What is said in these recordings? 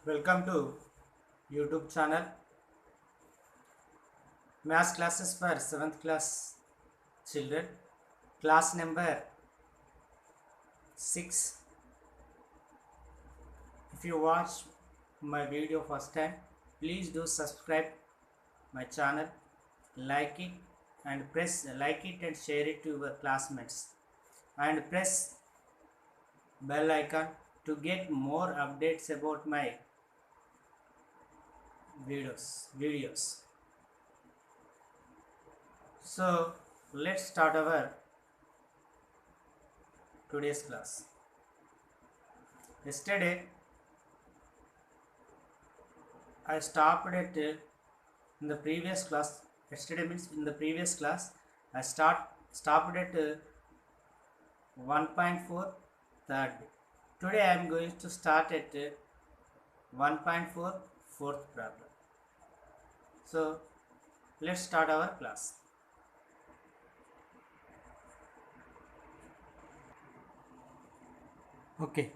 Welcome to YouTube channel Maths classes for 7th class children. Class number 6. If you watch my video first time, please do subscribe my channel, like it and press like it and share it to your classmates and press bell icon to get more updates about my videos. So let's start our today's class. Yesterday I stopped at in the previous class. Yesterday means in the previous class I stopped at 1.4 third. Today I am going to start at 1.4 fourth problem. So let's start our class. Okay,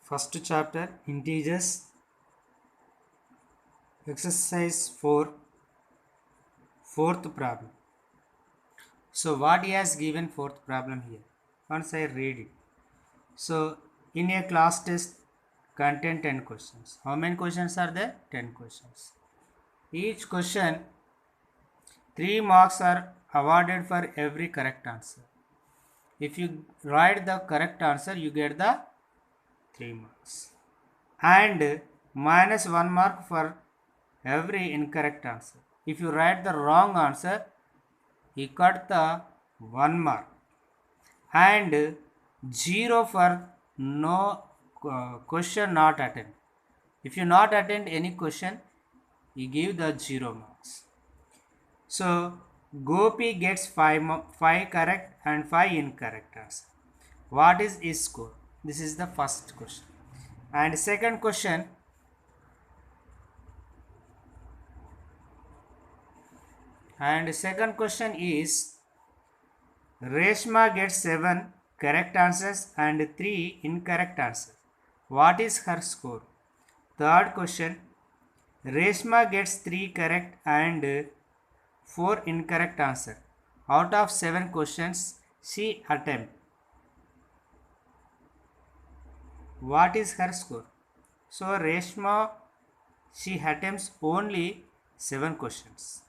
first chapter integers, exercise 4, fourth problem. So what he has given fourth problem here? Once I read it. So in a class test contain 10 questions. How many questions are there? 10 questions. Each question 3 marks are awarded for every correct answer. If you write the correct answer, you get the 3 marks. And minus 1 mark for every incorrect answer. If you write the wrong answer, you cut the 1 mark. And 0 for no question not attend. If you not attend any question, you give the 0 marks. So Gopi gets 5 correct and 5 incorrect answer. What is his score? This is the first question. And second question, is Reshma gets 7 correct answers and 3 incorrect answers. What is her score? Third question, Reshma gets 3 correct and 4 incorrect answers. Out of 7 questions she attempts. What is her score? So Reshma, she attempts only 7 questions.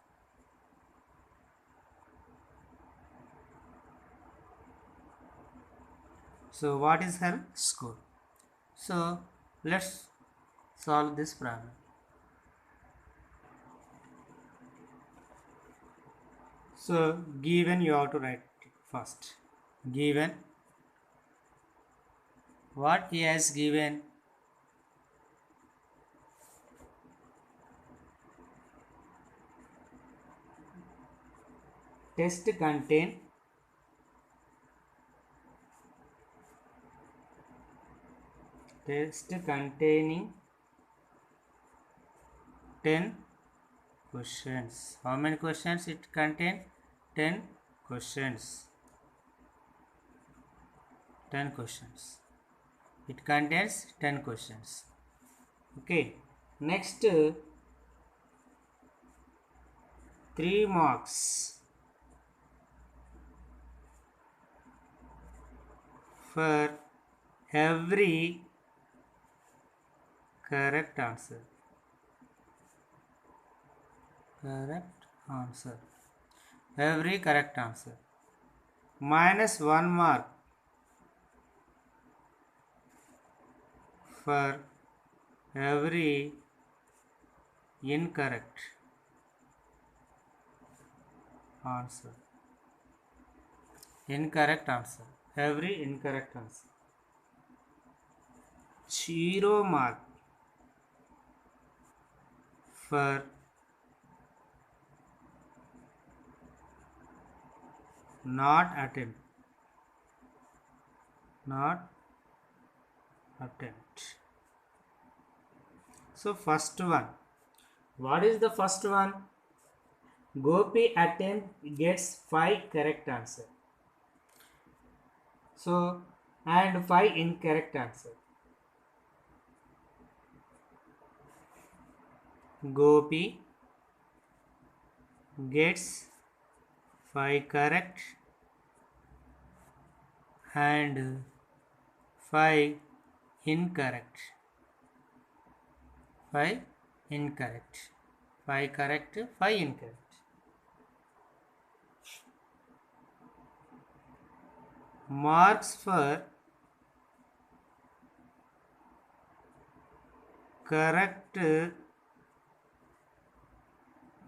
So what is her score? So let's solve this problem. So given, you have to write first. Given, what he has given? Test containing 10 questions. How many questions it contains? 10 questions. 10 questions. It contains 10 questions. Okay. Next, 3 marks for every correct answer. Every correct answer. Minus 1 mark for every incorrect answer. Every incorrect answer. 0 mark for not attempt. So first one. What is the first one? Gopi attempt gets 5 correct answer. So and 5 incorrect answer. Gopi gets 5 correct and 5 incorrect. 5 incorrect. 5 correct, 5 incorrect. Marks for correct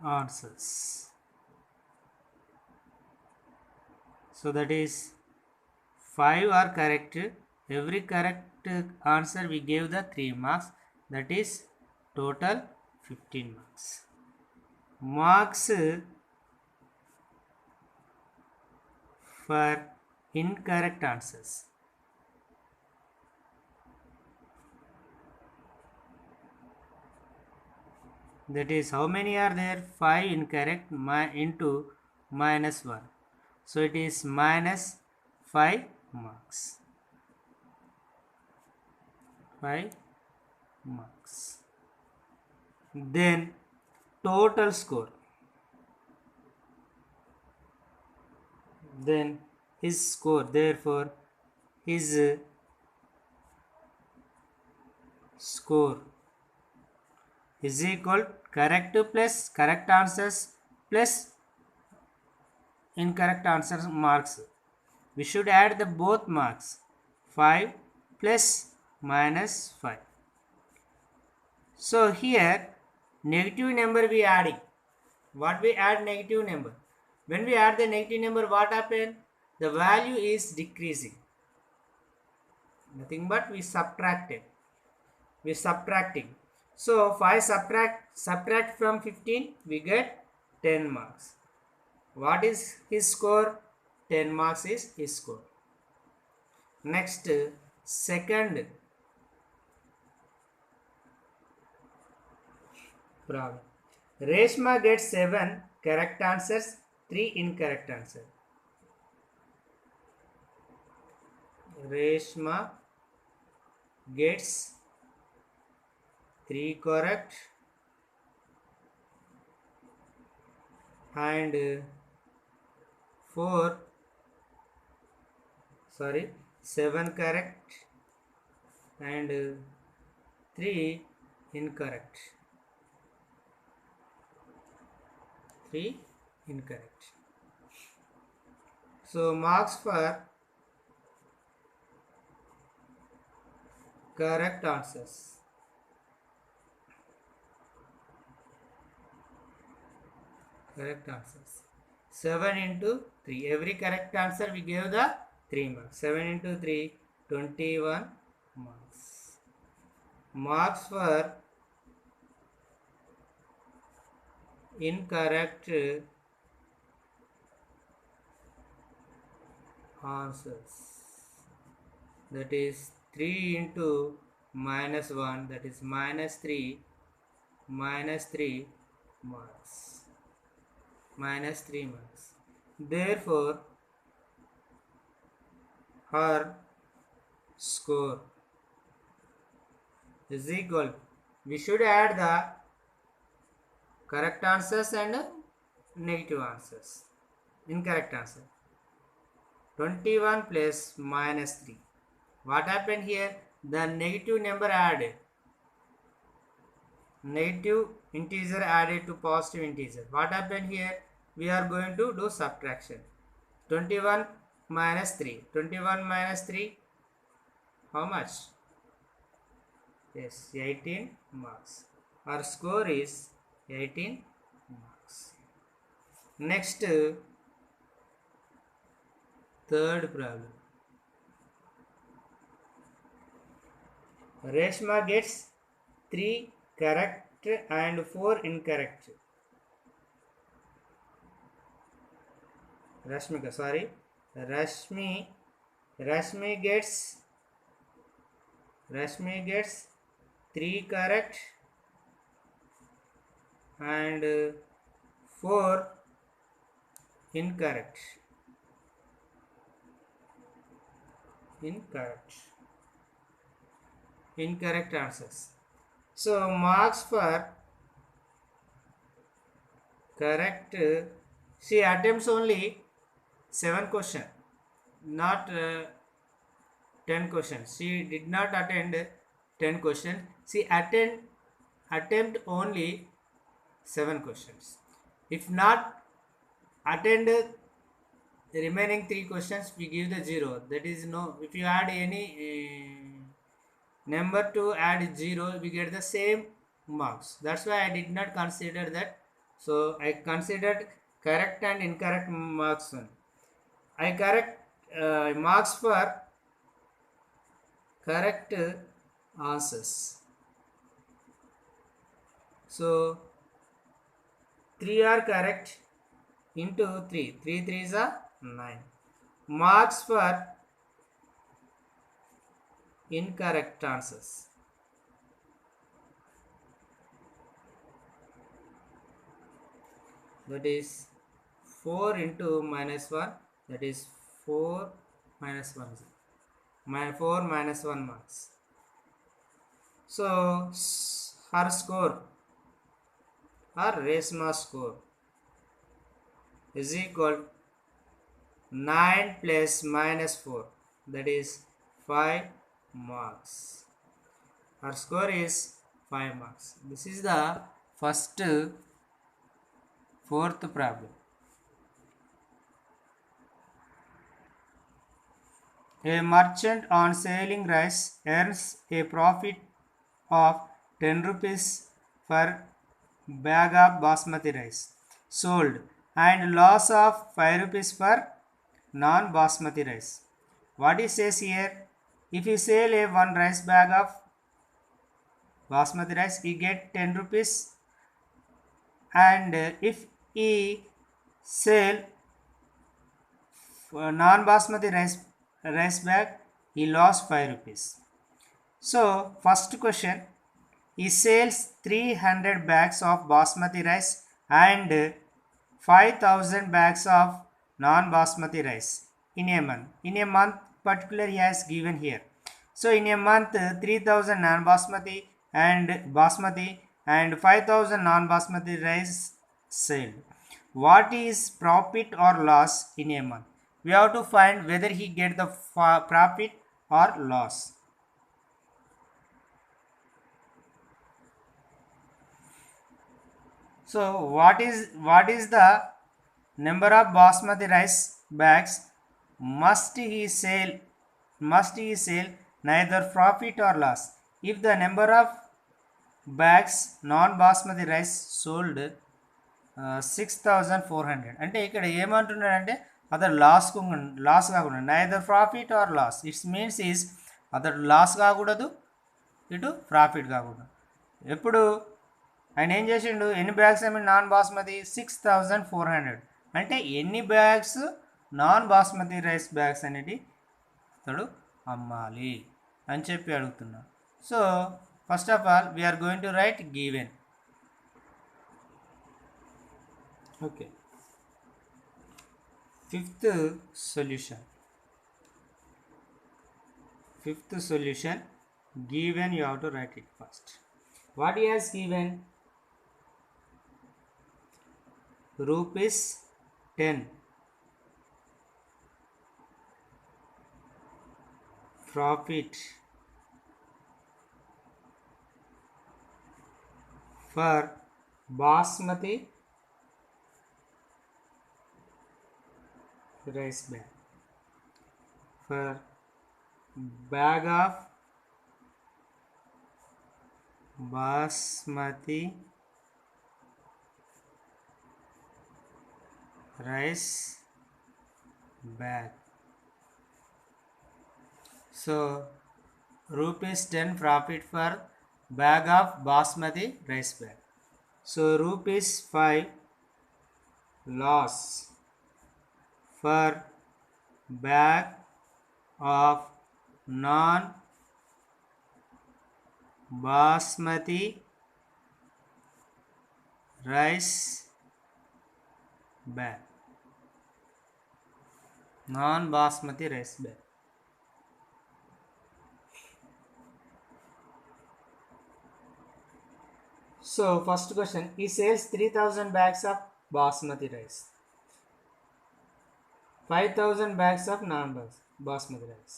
answers. So that is 5 are correct. Every correct answer we gave the 3 marks. That is total 15 marks. Marks for incorrect answers. That is how many are there? 5 incorrect into minus 1. So it is minus 5 marks. 5 marks. Then total score. Then his score. Therefore, his score is equal correct plus correct answers plus incorrect answers marks. We should add the both marks. 5 plus minus 5. So here negative number we adding. What we add negative number? When we add the negative number, what happen? The value is decreasing. Nothing but we subtracted. We subtracting. So 5 subtract from 15, we get 10 marks. What is his score? 10 marks is his score. Next, second problem. Reshma gets 7 correct answers, 3 incorrect answers. Reshma gets 3 correct and 7 correct and 3 incorrect. 3 incorrect. So marks for correct answers. Correct answers. 7 into 3. Every correct answer we gave the 3 marks. 7 into 3, 21 marks. Marks for incorrect answers. That is 3 into minus 1, that is minus 3 marks. Minus 3 marks. Therefore, her score is equal. We should add the correct answers and negative answers. Incorrect answer. 21 plus minus 3. What happened here? The negative number added. Negative integer added to positive integer. What happened here? We are going to do subtraction. 21 minus 3. 21 minus 3. How much? Yes, 18 marks. Our score is 18 marks. Next, third problem. Reshma gets 3 correct and 4 incorrect. Rashmi gets 3 correct and 4 incorrect. incorrect answers. So marks for correct, she attempts only 7 question, not 10 questions. She did not attend 10 questions. She attempt only 7 questions. If not attend the remaining 3 questions, we give the 0. That is no. If you add any number to add 0, we get the same marks. That's why I did not consider that. So I considered correct and incorrect marks. I correct marks for correct answers. So 3 are correct into 3. 3 3s are 9. Marks for incorrect answers. That is 4 into minus 1. That is 4 minus 1. 4 minus 1 marks. So her score, her Reshma score is equal 9 plus minus 4. That is 5 marks. Her score is 5 marks. This is the first fourth problem. A merchant on selling rice earns a profit of 10 rupees per bag of basmati rice sold and loss of 5 rupees per non-basmati rice. What it says here, if you sell a one rice bag of basmati rice, you get 10 rupees, and if he sell non-basmati rice bag, he lost 5 rupees. So first question, he sells 300 bags of basmati rice and 5000 bags of non-basmati rice in a month. In a month particular he has given here. So in a month 3000 non-basmati and 5000 non-basmati rice sold. What is profit or loss in a month? We have to find whether he get the profit or loss. So what is the number of basmati rice bags must he sell neither profit or loss? If the number of bags non-basmati rice sold 6400, అంటే ఇక్కడ ఏమంటున్నాడంటే అతడు loss కాకుండా neither profit or loss. It's means is అతడు loss కాకూడదు, ఇటు profit కాకూడదు. ఎప్పుడు ఆయన ఏం చేసిండు, ఎన్ని బ్యాగ్స్ ఏమి నాన్ బాస్మతి 6400, అంటే ఎన్ని bags non basmati rice bags అనేది అతడు అమ్మాలి అని చెప్పి అడుగుతున్నా. So first of all we are going to write given. Okay, fifth solution given, you have to write it first. What he has given, rupees 10 profit for basmati rice bag, for bag of basmati rice bag. So rupees 10 profit for bag of basmati rice bag. So rupees 5 loss for bag of non basmati rice bag, non basmati rice bag. So first question, he sells 3000 bags of basmati rice, 5000 bags of non-basmati rice.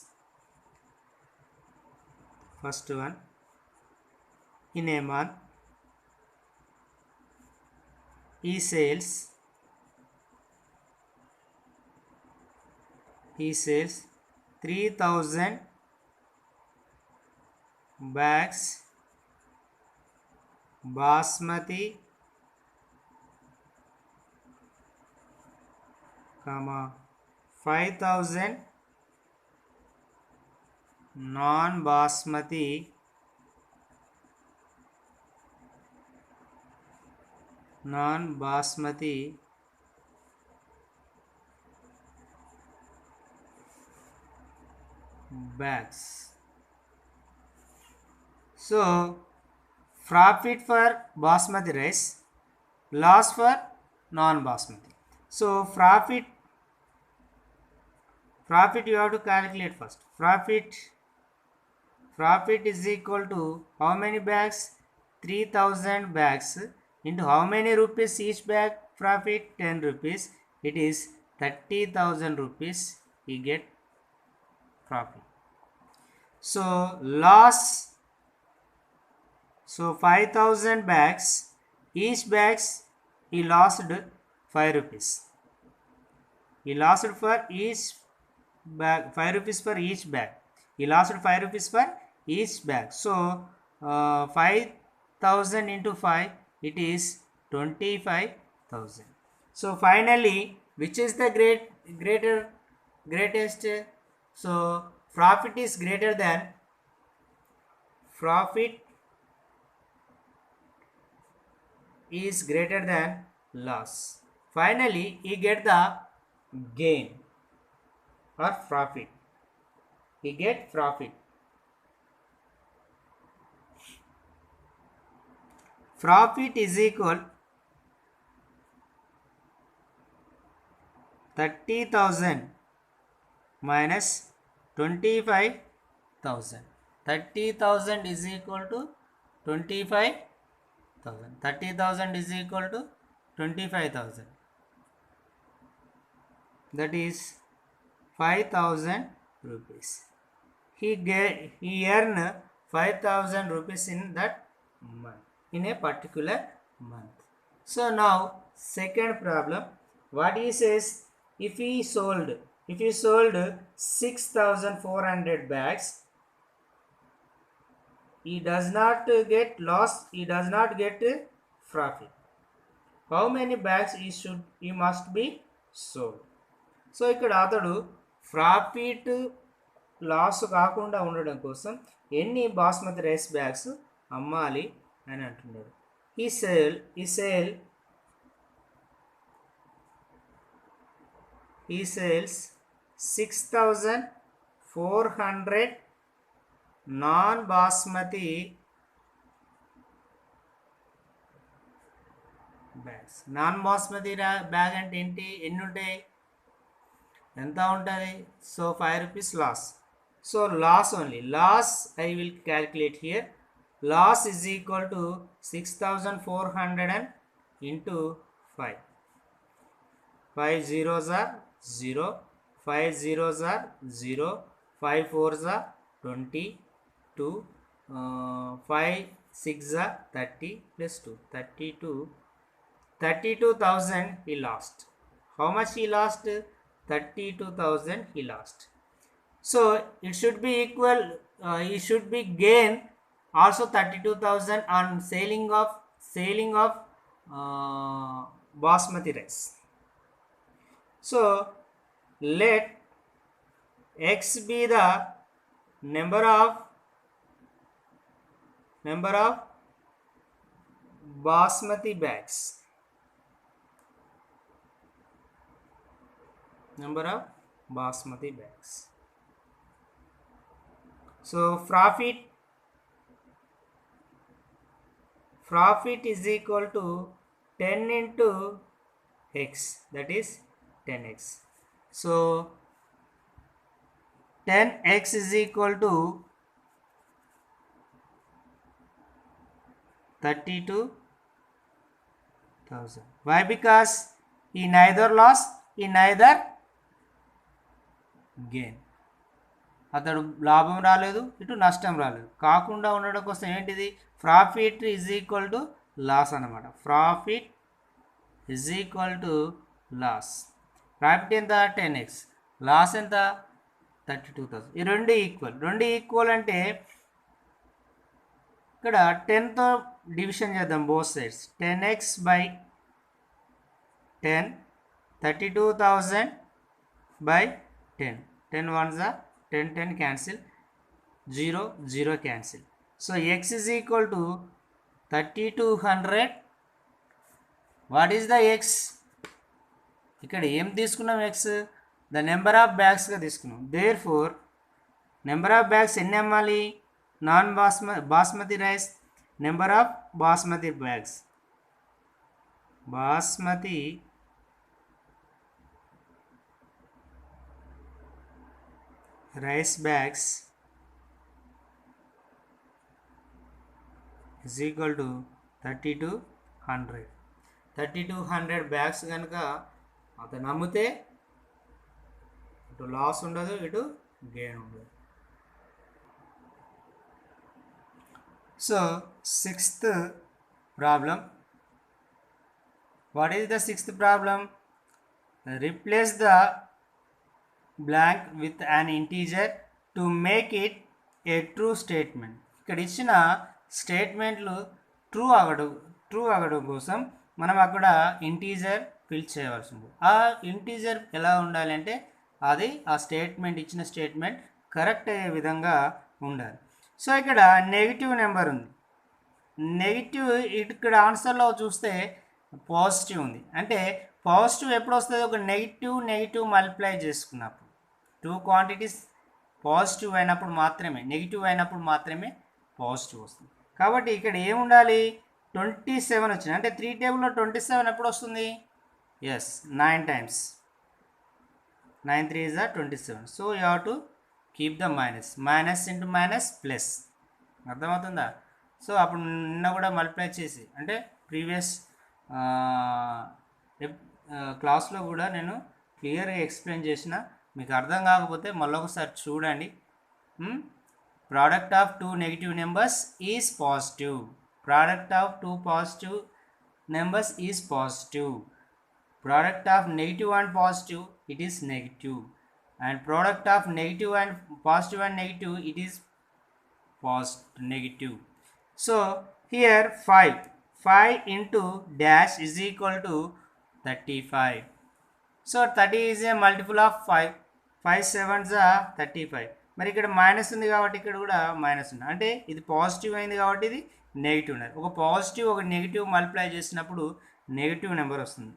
First one, in a month, he sells 3000 bags basmati, comma 5000 non-basmati bags. So profit for basmati rice, loss for non-basmati. So profit you have to calculate first. Profit is equal to how many bags? 3000 bags into how many rupees each bag? Profit 10 rupees. It is 30,000 rupees. You get profit. So loss. So 5000 bags. Each bags he lost 5 rupees. He lost for each bag 5 rupees for each bag. He lost 5 rupees for each bag. So 5000 into 5, it is 25,000. So finally, which is the greatest? So profit is greater than loss. Finally, he get the gain or profit. He get profit. Profit is equal 30,000 minus 25,000. 30,000 is equal to 25,000. 30,000 is equal to 25,000. That is 5,000 rupees. He earned 5,000 rupees in that month, in a particular month. So now second problem, what he says, if he sold 6,400 bags, he does not get loss, he does not get profit. How many bags he must be sold? So ఇక్కడ అతడు profit loss కాకుండా ఉండడం కోసం ఎన్ని basmati rice bags అమ్మాలి అని అంటున్నాడు. ఈ sales 6,400 non basmati bags. Non basmati bag అంటే ఏంటి? ఎన్ని ఉంటాయి? ఎంత ఉంటుంది? So 5 rupees loss. So loss only. Loss I will calculate here. Loss is equal to 6,400 into 5. 5 zeros are 0. 5 zeros are 0. 5 fours are 22. 5 6 are 30 plus 2. 32,000 he lost. How much he lost? 32,000 he lost. So it should be equal, he should be gain also 32,000 on selling of basmati rice. So let x be the number of basmati bags. Number of basmati bags. So profit is equal to 10 into x, that is 10x. So 10x is equal to 32,000. 1000. Why? Because he neither loss, he neither gain. అతడు లాభం రాలేదు, ఇటు నష్టం రాలేదు. కాకుండా ఉండడం కోసం ఏంటిది? Profit is equal to loss అనమాట. Profit is equal to loss. Profit ఎంత? 10x. లాస్ ఎంత? 32,000. ఈ రెండు ఈక్వల్ అంటే ఇక్కడ 10తో డివిజన్ చేద్దాం both sides. 10x by 10, 32,000 by 10. 10 ones are 10, 10 cancel, 0, 0 cancel. So x is equal to 3200. What is the x? ఇక్కడ ఏం తీసుకున్నాం? x ద నెంబర్ ఆఫ్ బ్యాగ్స్గా తీసుకున్నాం. Therefore number of bags ఎన్ని అమ్మాలి? Non basmati rice number of basmati bags, basmati rice bags is equal to 3200. 3200 bags కనుక అతను అమ్మితే ఇటు లాస్ ఉండదు, ఇటు గెయిన్ ఉండదు. So sixth problem. What is the sixth problem? Replace the blank with an integer to make it a true statement. ఇక్కడ ఇచ్చిన స్టేట్మెంట్లు ట్రూ అవ్వడం కోసం మనం అక్కడ ఇంటీజర్ ఫిల్ చేయవలసి ఉంది. ఆ ఇంటీజర్ ఎలా ఉండాలి అంటే అది ఆ స్టేట్మెంట్ ఇచ్చిన స్టేట్మెంట్ కరెక్ట్ అయ్యే విధంగా ఉండాలి. సో ఇక్కడ నెగిటివ్ నెంబర్ ఉంది. నెగిటివ్ ఇక్కడ ఆన్సర్లో చూస్తే పాజిటివ్ ఉంది. అంటే పాజిటివ్ ఎప్పుడు వస్తుంది? ఒక నెగిటివ్ మల్టిప్లై చేసుకున్నప్పుడు. టూ క్వాంటిటీస్ పాజిటివ్ అయినప్పుడు మాత్రమే, నెగిటివ్ అయినప్పుడు మాత్రమే పాజిటివ్ వస్తుంది. కాబట్టి ఇక్కడ ఏముండాలి? 27 వచ్చింది. అంటే 3 టేబుల్లో 27 ఎప్పుడు వస్తుంది? Yes, 9 times. 9 3 is 27. So you have to keep the minus into minus plus. అర్థమవుతుందా? సో అప్పుడు నిన్న కూడా మల్టిప్లై చేసి, అంటే ప్రీవియస్ క్లాస్లో కూడా నేను క్లియర్గా ఎక్స్ప్లెయిన్ చేసిన. మీకు అర్థం కాకపోతే మళ్ళీ ఒకసారి చూడండి. Product of two negative numbers is positive. Product of two positive numbers is positive. Product of negative and positive, it is negative. And product of negative and positive and negative, it is negative. So here 5 into dash is equal to 35. So 30 is a multiple of 5. 5 sevens are 35. మరి ఇక్కడ minus ఉంది కాబట్టి ఇక్కడ కూడా minus ఉంది. అంటే ఇది positive అయింది కాబట్టి ఇది నెగిటివ్ ఉన్నది. ఒక పాజిటివ్ ఒక నెగిటివ్ మల్టిప్లై చేసినప్పుడు నెగిటివ్ నెంబర్ వస్తుంది.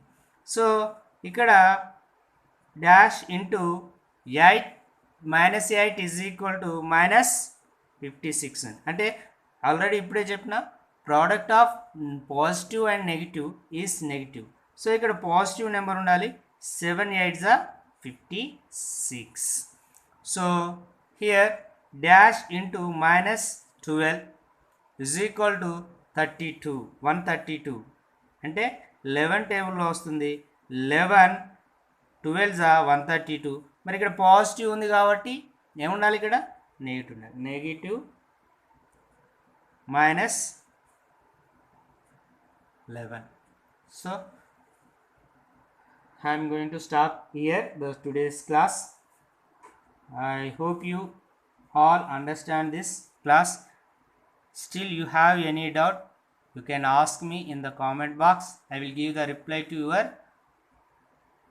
సో ఇక్కడ dash into 8 minus 8 is equal to minus 56 అని. అంటే ఆల్రెడీ ఇప్పుడే చెప్పిన product of positive and negative is negative. So ఇక్కడ పాజిటివ్ నెంబర్ ఉండాలి. 7 8s are 56. So here dash into minus 12 is equal to 32. 132 అంటే 11 టేబుల్లో వస్తుంది. 11 12s are 132. మరి ఇక్కడ పాజిటివ్ ఉంది కాబట్టి ఏముండాలి? ఇక్కడ నెగిటివ్ ఉండాలి. Negative minus 11. So I am going to stop here today's class. I hope you all understand this class. Still you have any doubt, you can ask me in the comment box. I will give the reply to your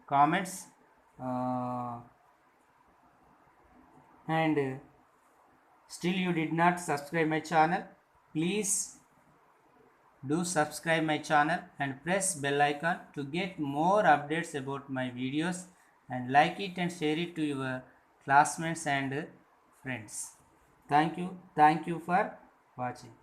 comments. And still you did not subscribe my channel, please do subscribe my channel and press bell icon to get more updates about my videos, and like it and share it to your classmates and friends. Thank you for watching.